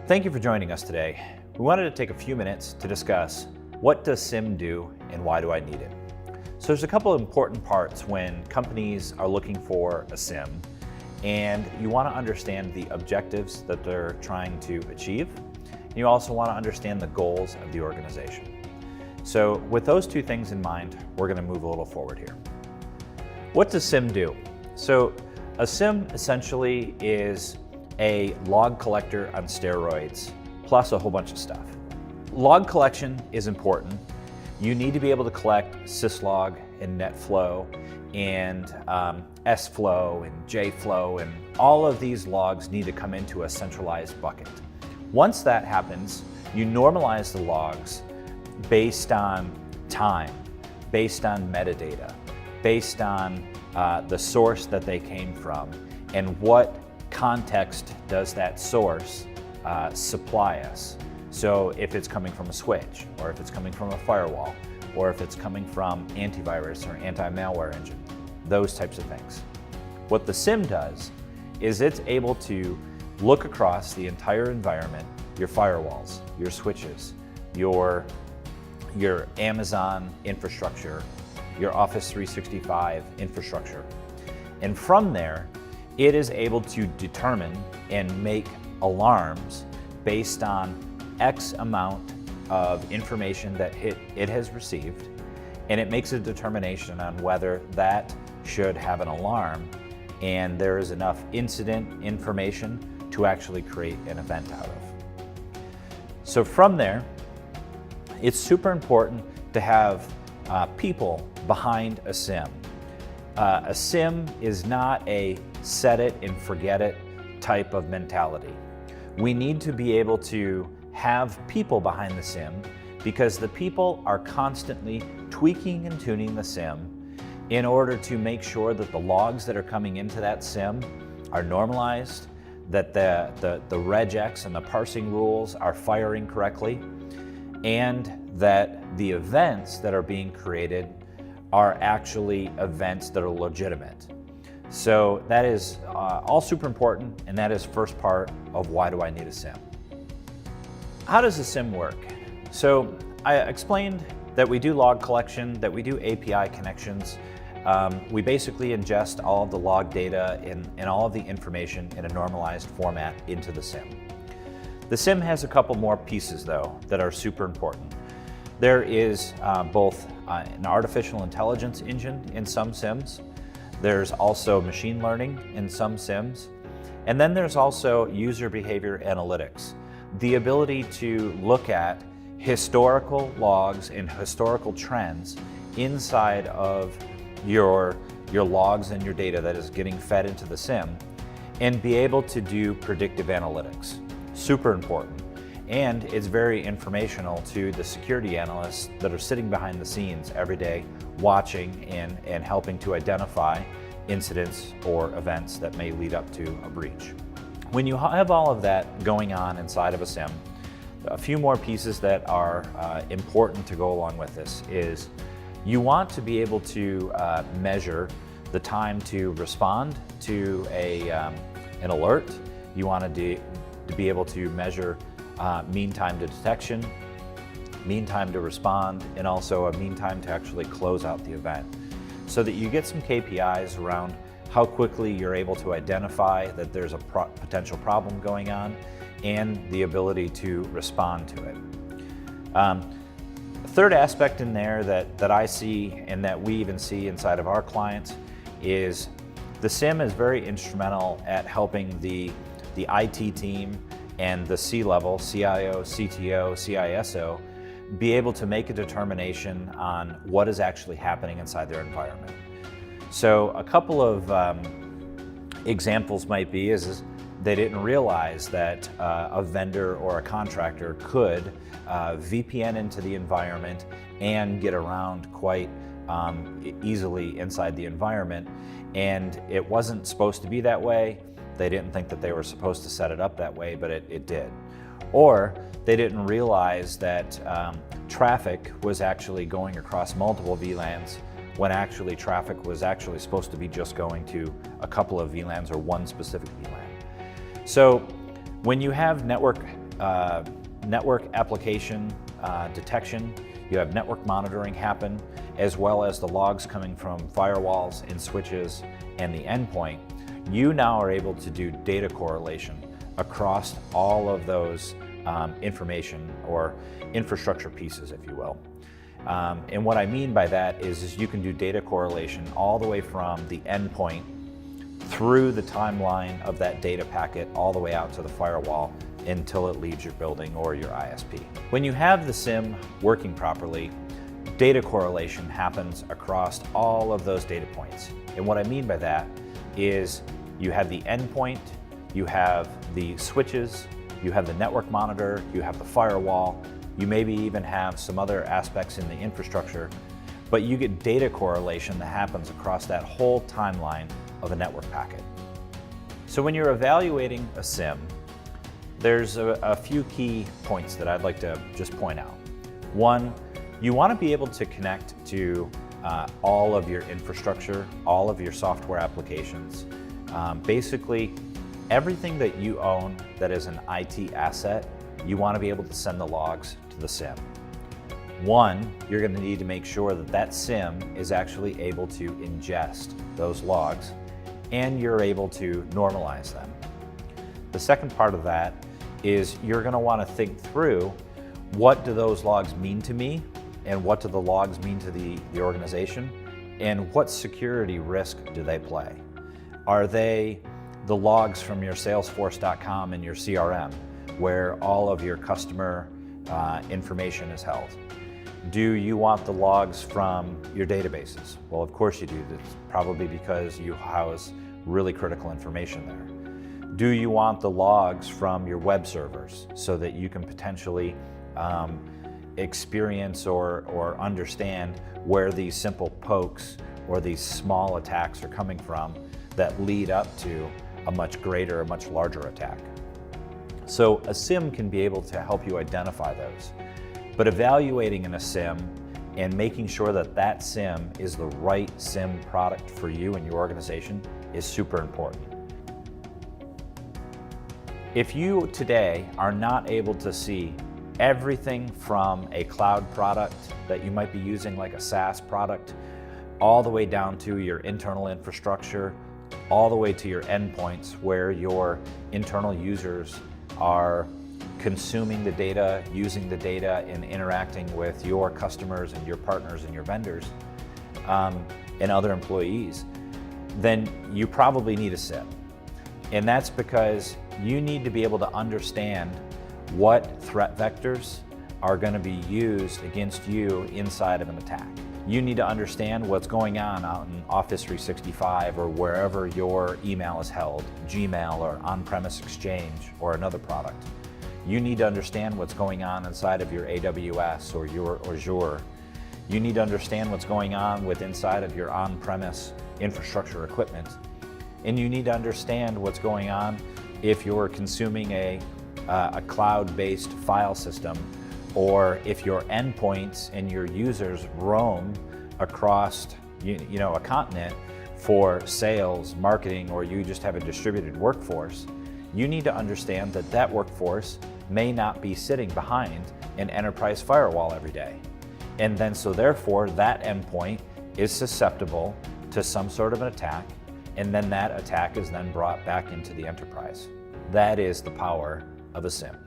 Thank you for joining us today. We wanted to take a few minutes to discuss what does SIEM do and why do I need it? So there's a couple of important parts when companies are looking for a SIEM, and you want to understand the objectives that they're trying to achieve. You also want to understand the goals of the organization. So with those two things in mind, we're going to move a little forward here. What does SIEM do? So a SIEM essentially is a log collector on steroids, plus a whole bunch of stuff. Log collection is important. You need to be able to collect syslog and netflow and sflow and jflow, and all of these logs need to come into a centralized bucket. Once that happens, you normalize the logs based on time, based on metadata, based on the source that they came from, and what context does that source supply us. So if it's coming from a switch, or if it's coming from a firewall, or if it's coming from antivirus or anti-malware engine, those types of things. What the SIEM does is it's able to look across the entire environment, your firewalls, your switches, your Amazon infrastructure, your Office 365 infrastructure. And from there, it is able to determine and make alarms based on X amount of information that it has received, and it makes a determination on whether that should have an alarm and there is enough incident information to actually create an event out of. So from there, it's super important to have people behind a SIEM. A SIEM is not a set it and forget it type of mentality. We need to be able to have people behind the SIEM because the people are constantly tweaking and tuning the SIEM in order to make sure that the logs that are coming into that SIEM are normalized, that the regex and the parsing rules are firing correctly, and that the events that are being created are actually events that are legitimate. So that is all super important, and that is first part of why do I need a SIEM. How does a SIEM work? So I explained that we do log collection, that we do API connections. We basically ingest all of the log data and all of the information in a normalized format into the SIEM. The SIEM has a couple more pieces though that are super important. There is both an artificial intelligence engine in some SIEMs. There's also machine learning in some SIEMs. And then there's also user behavior analytics. The ability to look at historical logs and historical trends inside of your logs and your data that is getting fed into the SIEM, and be able to do predictive analytics. Super important. And it's very informational to the security analysts that are sitting behind the scenes every day watching and helping to identify incidents or events that may lead up to a breach. When you have all of that going on inside of a SIEM, a few more pieces that are important to go along with this is you want to be able to measure the time to respond to an alert. You want to be able to measure mean time to detection, mean time to respond, and also a mean time to actually close out the event, so that you get some KPIs around how quickly you're able to identify that there's a potential problem going on and the ability to respond to it. Third aspect in there that I see and that we even see inside of our clients is the SIEM is very instrumental at helping the IT team and the C-level, CIO, CTO, CISO, be able to make a determination on what is actually happening inside their environment. So a couple of examples might be is they didn't realize that a vendor or a contractor could VPN into the environment and get around quite easily inside the environment, and it wasn't supposed to be that way. They didn't think that they were supposed to set it up that way, but it did. Or they didn't realize that traffic was actually going across multiple VLANs when actually traffic was actually supposed to be just going to a couple of VLANs or one specific VLAN. So when you have network network application detection, you have network monitoring happen, as well as the logs coming from firewalls and switches and the endpoint. You now are able to do data correlation across all of those information or infrastructure pieces, if you will. And what I mean by that is you can do data correlation all the way from the endpoint through the timeline of that data packet all the way out to the firewall until it leaves your building or your ISP. When you have the SIEM working properly, data correlation happens across all of those data points. And what I mean by that is you have the endpoint, you have the switches, you have the network monitor, you have the firewall, you maybe even have some other aspects in the infrastructure, but you get data correlation that happens across that whole timeline of a network packet. So when you're evaluating a SIEM, there's a few key points that I'd like to just point out. One, you want to be able to connect to all of your infrastructure, all of your software applications. Basically, everything that you own that is an IT asset, you want to be able to send the logs to the SIEM. One, you're going to need to make sure that that SIEM is actually able to ingest those logs and you're able to normalize them. The second part of that is you're going to want to think through, what do those logs mean to me, and what do the logs mean to the organization, and what security risk do they play? Are they the logs from your Salesforce.com and your CRM, where all of your customer information is held? Do you want the logs from your databases? Well, of course you do. That's probably because you house really critical information there. Do you want the logs from your web servers so that you can potentially experience or understand where these simple pokes or these small attacks are coming from that lead up to a much greater, a much larger attack? So a SIEM can be able to help you identify those. But evaluating in a SIEM and making sure that that SIEM is the right SIEM product for you and your organization is super important. If you today are not able to see everything from a cloud product that you might be using, like a SaaS product, all the way down to your internal infrastructure, all the way to your endpoints where your internal users are consuming the data, using the data, and interacting with your customers and your partners and your vendors and other employees, then you probably need a SIEM. And that's because you need to be able to understand what threat vectors are going to be used against you inside of an attack. You need to understand what's going on out in Office 365 or wherever your email is held, Gmail or on-premise Exchange or another product. You need to understand what's going on inside of your AWS or your Azure. You need to understand what's going on with inside of your on-premise infrastructure equipment. And you need to understand what's going on if you're consuming a cloud-based file system, or if your endpoints and your users roam across a continent for sales, marketing, or you just have a distributed workforce. You need to understand that that workforce may not be sitting behind an enterprise firewall every day. And then so therefore that endpoint is susceptible to some sort of an attack, and then that attack is then brought back into the enterprise. That is the power of a SIEM.